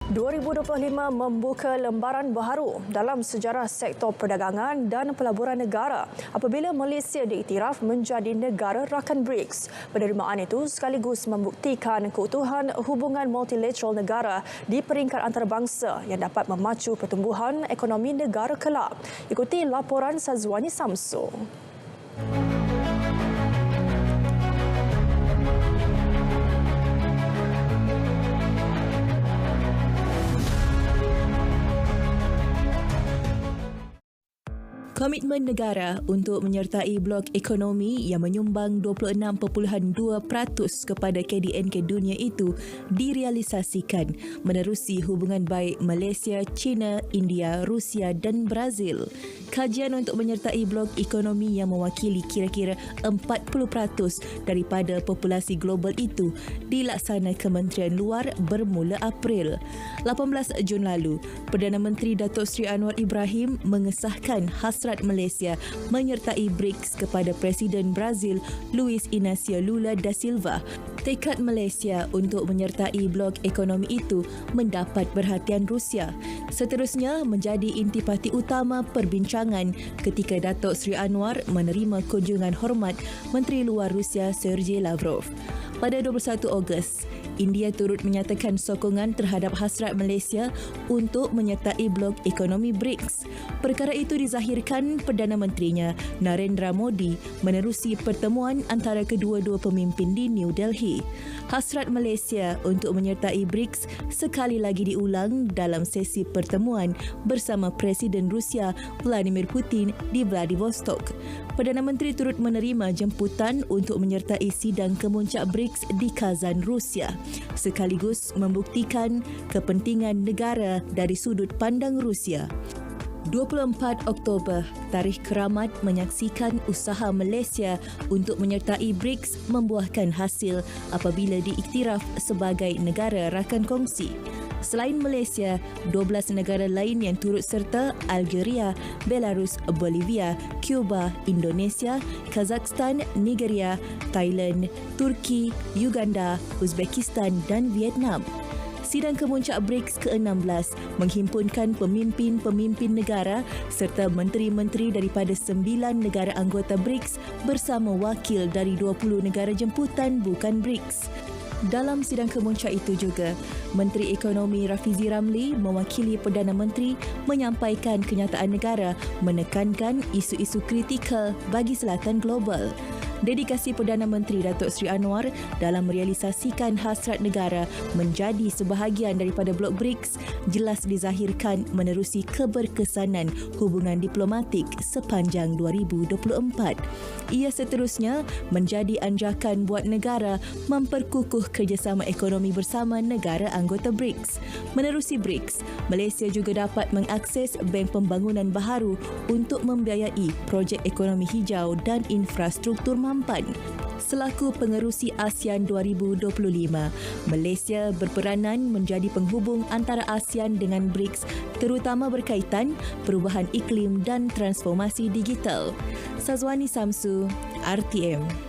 2025 membuka lembaran baharu dalam sejarah sektor perdagangan dan pelaburan negara apabila Malaysia diiktiraf menjadi negara rakan BRICS. Penerimaan itu sekaligus membuktikan keutuhan hubungan multilateral negara di peringkat antarabangsa yang dapat memacu pertumbuhan ekonomi negara kelak. Ikuti laporan Sazwani Samsu. Komitmen negara untuk menyertai blok ekonomi yang menyumbang 26.2% kepada KDNK dunia itu direalisasikan menerusi hubungan baik Malaysia, China, India, Rusia dan Brazil. Kajian untuk menyertai blok ekonomi yang mewakili kira-kira 40% daripada populasi global itu dilaksana Kementerian Luar bermula April. 18 Jun lalu, Perdana Menteri Datuk Seri Anwar Ibrahim mengesahkan hasrat Malaysia menyertai BRICS kepada Presiden Brazil Luiz Inácio Lula da Silva. Tekad Malaysia untuk menyertai blok ekonomi itu mendapat perhatian Rusia. Seterusnya menjadi intipati utama perbincangan ketika Datuk Seri Anwar menerima kunjungan hormat Menteri Luar Rusia Sergei Lavrov. Pada 21 Ogos, India turut menyatakan sokongan terhadap hasrat Malaysia untuk menyertai blok ekonomi BRICS. Perkara itu dizahirkan Perdana Menterinya Narendra Modi menerusi pertemuan antara kedua-dua pemimpin di New Delhi. Hasrat Malaysia untuk menyertai BRICS sekali lagi diulang dalam sesi pertemuan bersama Presiden Rusia Vladimir Putin di Vladivostok. Perdana Menteri turut menerima jemputan untuk menyertai sidang kemuncak BRICS di Kazan, Rusia, sekaligus membuktikan kepentingan negara dari sudut pandang Rusia. 24 Oktober, tarikh keramat menyaksikan usaha Malaysia untuk menyertai BRICS membuahkan hasil apabila diiktiraf sebagai negara rakan kongsi. Selain Malaysia, 12 negara lain yang turut serta Algeria, Belarus, Bolivia, Cuba, Indonesia, Kazakhstan, Nigeria, Thailand, Turki, Uganda, Uzbekistan dan Vietnam. Sidang kemuncak BRICS ke-16 menghimpunkan pemimpin-pemimpin negara serta menteri-menteri daripada 9 negara anggota BRICS bersama wakil dari 20 negara jemputan bukan BRICS. Dalam sidang kemuncak itu juga, Menteri Ekonomi Rafizi Ramli mewakili Perdana Menteri menyampaikan kenyataan negara menekankan isu-isu kritikal bagi selatan global. Dedikasi Perdana Menteri Datuk Seri Anwar dalam merealisasikan hasrat negara menjadi sebahagian daripada blok BRICS jelas dizahirkan menerusi keberkesanan hubungan diplomatik sepanjang 2024. Ia seterusnya menjadi anjakan buat negara memperkukuh kerjasama ekonomi bersama negara anggota BRICS. Menerusi BRICS, Malaysia juga dapat mengakses Bank Pembangunan Baharu untuk membiayai projek ekonomi hijau dan infrastruktur mampan. Selaku pengerusi ASEAN 2025, Malaysia berperanan menjadi penghubung antara ASEAN dengan BRICS terutama berkaitan perubahan iklim dan transformasi digital. Sazwani Samsu, RTM.